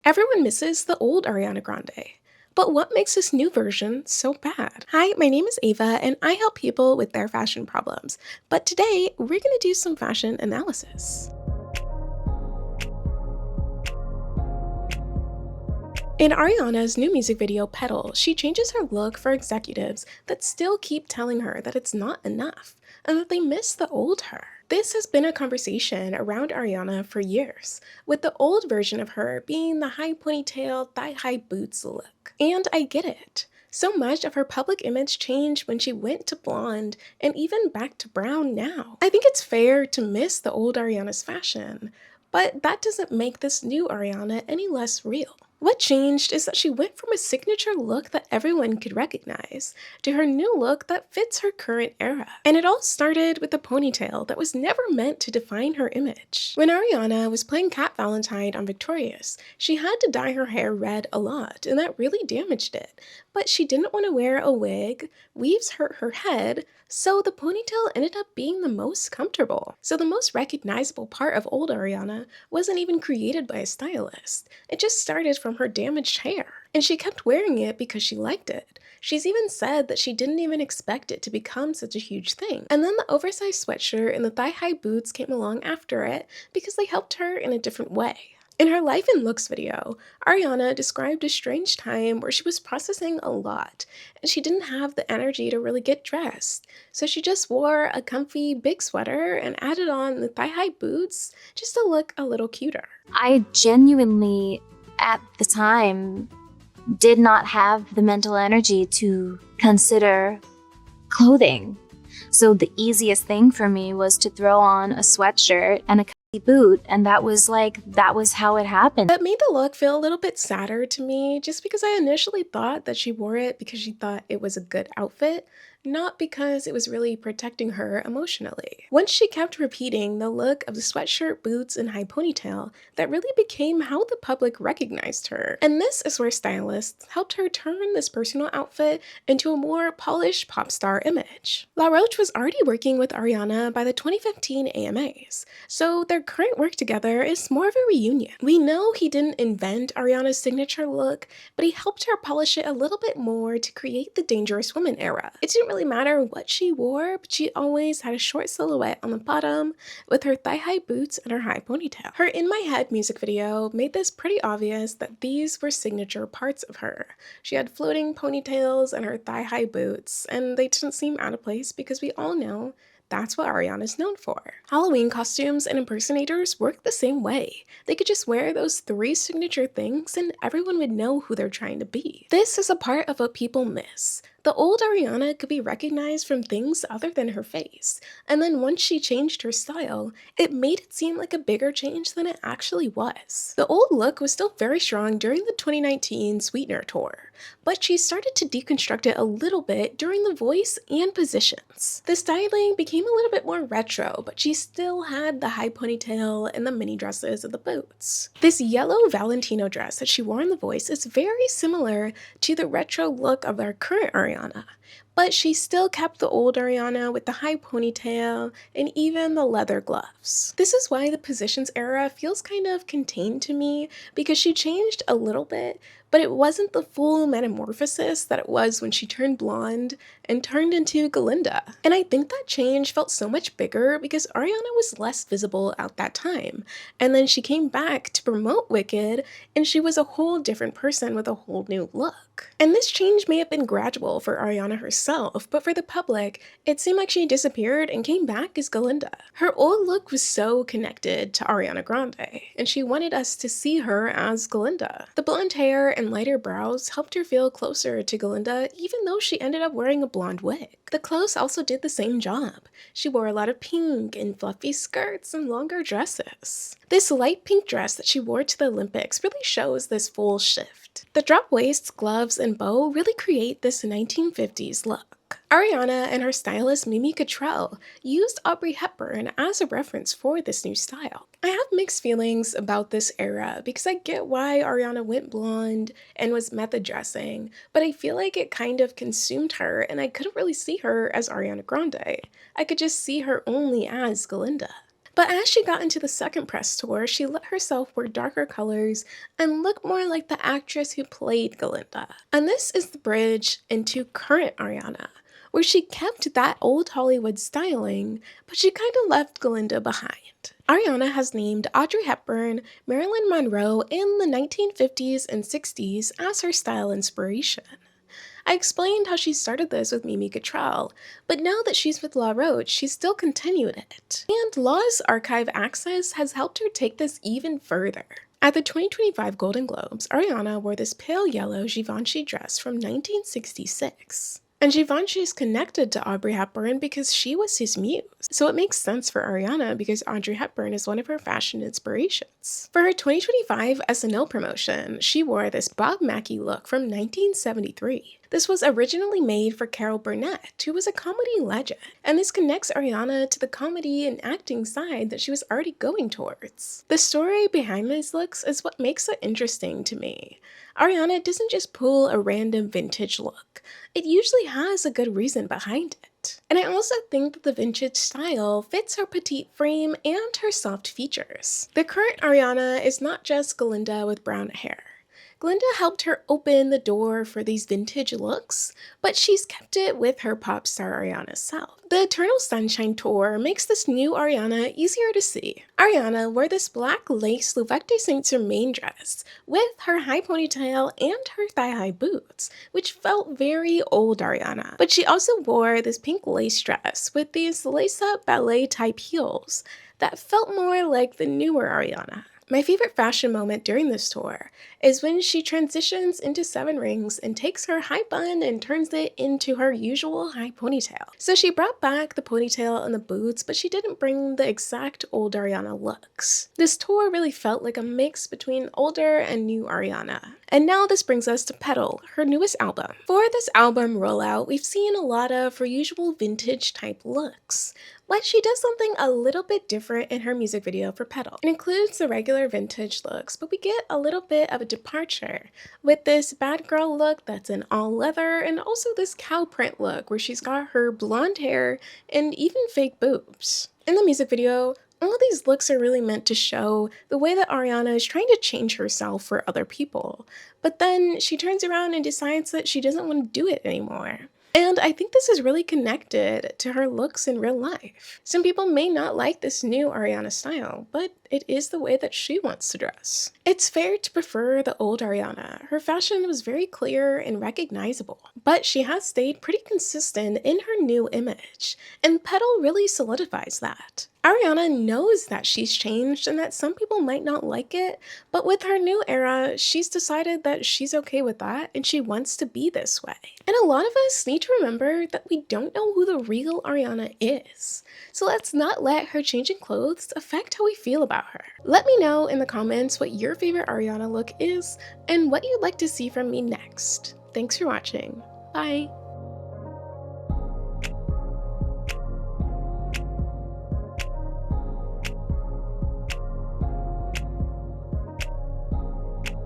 Everyone misses the old Ariana Grande. But what makes this new version so bad? Hi, my name is Ava, and I help people with their fashion problems. But today, we're going to do some fashion analysis. In Ariana's new music video, Petal, she changes her look for executives that still keep telling her that it's not enough and that they miss the old her. This has been a conversation around Ariana for years, with the old version of her being the high ponytail, thigh-high boots look. And I get it. So much of her public image changed when she went to blonde and even back to brown now. I think it's fair to miss the old Ariana's fashion, but that doesn't make this new Ariana any less real. What changed is that she went from a signature look that everyone could recognize to her new look that fits her current era. And it all started with a ponytail that was never meant to define her image. When Ariana was playing Cat Valentine on Victorious, she had to dye her hair red a lot, and that really damaged it. But she didn't want to wear a wig, weaves hurt her head, so the ponytail ended up being the most comfortable. So the most recognizable part of old Ariana wasn't even created by a stylist. It just started from her damaged hair. And she kept wearing it because she liked it. She's even said that she didn't even expect it to become such a huge thing. And then the oversized sweatshirt and the thigh-high boots came along after it because they helped her in a different way. In her Life and Looks video, Ariana described a strange time where she was processing a lot, and she didn't have the energy to really get dressed. So she just wore a comfy big sweater and added on the thigh-high boots just to look a little cuter. I genuinely, at the time, did not have the mental energy to consider clothing. So the easiest thing for me was to throw on a sweatshirt and a boot, and that was how it happened. That made the look feel a little bit sadder to me, just because I initially thought that she wore it because she thought it was a good outfit, not because it was really protecting her emotionally. Once she kept repeating the look of the sweatshirt, boots, and high ponytail, that really became how the public recognized her. And this is where stylists helped her turn this personal outfit into a more polished pop star image. La Roche was already working with Ariana by the 2015 AMAs, so their current work together is more of a reunion. We know he didn't invent Ariana's signature look, but he helped her polish it a little bit more to create the Dangerous Woman era. It didn't really matter what she wore, but she always had a short silhouette on the bottom with her thigh-high boots and her high ponytail. Her In My Head music video made this pretty obvious that these were signature parts of her. She had floating ponytails and her thigh-high boots, and they didn't seem out of place because we all know that's what Ariana's known for. Halloween costumes and impersonators work the same way. They could just wear those 3 signature things and everyone would know who they're trying to be. This is a part of what people miss. The old Ariana could be recognized from things other than her face, and then once she changed her style, it made it seem like a bigger change than it actually was. The old look was still very strong during the 2019 Sweetener tour, but she started to deconstruct it a little bit during The Voice and Positions. The styling became a little bit more retro, but she still had the high ponytail and the mini dresses and the boots. This yellow Valentino dress that she wore in The Voice is very similar to the retro look of our current Ariana. But she still kept the old Ariana with the high ponytail and even the leather gloves. This is why the Positions era feels kind of contained to me, because she changed a little bit, but it wasn't the full metamorphosis that it was when she turned blonde and turned into Glinda. And I think that change felt so much bigger because Ariana was less visible at that time. And then she came back to promote Wicked, and she was a whole different person with a whole new look. And this change may have been gradual for Ariana herself, but for the public, it seemed like she disappeared and came back as Glinda. Her old look was so connected to Ariana Grande, and she wanted us to see her as Glinda. The blonde hair and lighter brows helped her feel closer to Glinda, even though she ended up wearing a blonde wig. The clothes also did the same job. She wore a lot of pink and fluffy skirts and longer dresses. This light pink dress that she wore to the Olympics really shows this full shift. The drop waists, gloves, and bow really create this 1950s look. Ariana and her stylist Mimi Cottrell used Audrey Hepburn as a reference for this new style. I have mixed feelings about this era because I get why Ariana went blonde and was method dressing, but I feel like it kind of consumed her and I couldn't really see her as Ariana Grande. I could just see her only as Glinda. But as she got into the second press tour, she let herself wear darker colors and look more like the actress who played Glinda. And this is the bridge into current Ariana, where she kept that old Hollywood styling, but she kind of left Glinda behind. Ariana has named Audrey Hepburn, Marilyn Monroe, and the 1950s and 60s as her style inspiration. I explained how she started this with Mimi Cottrell, but now that she's with La Roche, she's still continued it. And La's archive access has helped her take this even further. At the 2025 Golden Globes, Ariana wore this pale yellow Givenchy dress from 1966. And Givenchy is connected to Audrey Hepburn because she was his muse. So it makes sense for Ariana because Audrey Hepburn is one of her fashion inspirations. For her 2025 SNL promotion, she wore this Bob Mackie look from 1973. This was originally made for Carol Burnett, who was a comedy legend, and this connects Ariana to the comedy and acting side that she was already going towards. The story behind these looks is what makes it interesting to me. Ariana doesn't just pull a random vintage look. It usually has a good reason behind it. And I also think that the vintage style fits her petite frame and her soft features. The current Ariana is not just Glinda with brown hair. Glinda helped her open the door for these vintage looks, but she's kept it with her pop star Ariana self. The Eternal Sunshine Tour makes this new Ariana easier to see. Ariana wore this black lace Louvecte Saint-Germain dress with her high ponytail and her thigh-high boots, which felt very old Ariana. But she also wore this pink lace dress with these lace-up ballet-type heels that felt more like the newer Ariana. My favorite fashion moment during this tour is when she transitions into 7 rings and takes her high bun and turns it into her usual high ponytail. So she brought back the ponytail and the boots, but she didn't bring the exact old Ariana looks. This tour really felt like a mix between older and new Ariana. And now this brings us to Petal, her newest album. For this album rollout, we've seen a lot of her usual vintage type looks. But she does something a little bit different in her music video for Petal. It includes the regular vintage looks, but we get a little bit of a departure with this bad girl look that's in all leather and also this cow print look where she's got her blonde hair and even fake boobs. In the music video, all of these looks are really meant to show the way that Ariana is trying to change herself for other people, but then she turns around and decides that she doesn't want to do it anymore. And I think this is really connected to her looks in real life. Some people may not like this new Ariana style, but it is the way that she wants to dress. It's fair to prefer the old Ariana. Her fashion was very clear and recognizable, but she has stayed pretty consistent in her new image, and Petal really solidifies that. Ariana knows that she's changed and that some people might not like it, but with her new era, she's decided that she's okay with that and she wants to be this way. And a lot of us need to remember that we don't know who the real Ariana is. So let's not let her changing clothes affect how we feel about her. Let me know in the comments what your favorite Ariana look is and what you'd like to see from me next. Thanks for watching. Bye!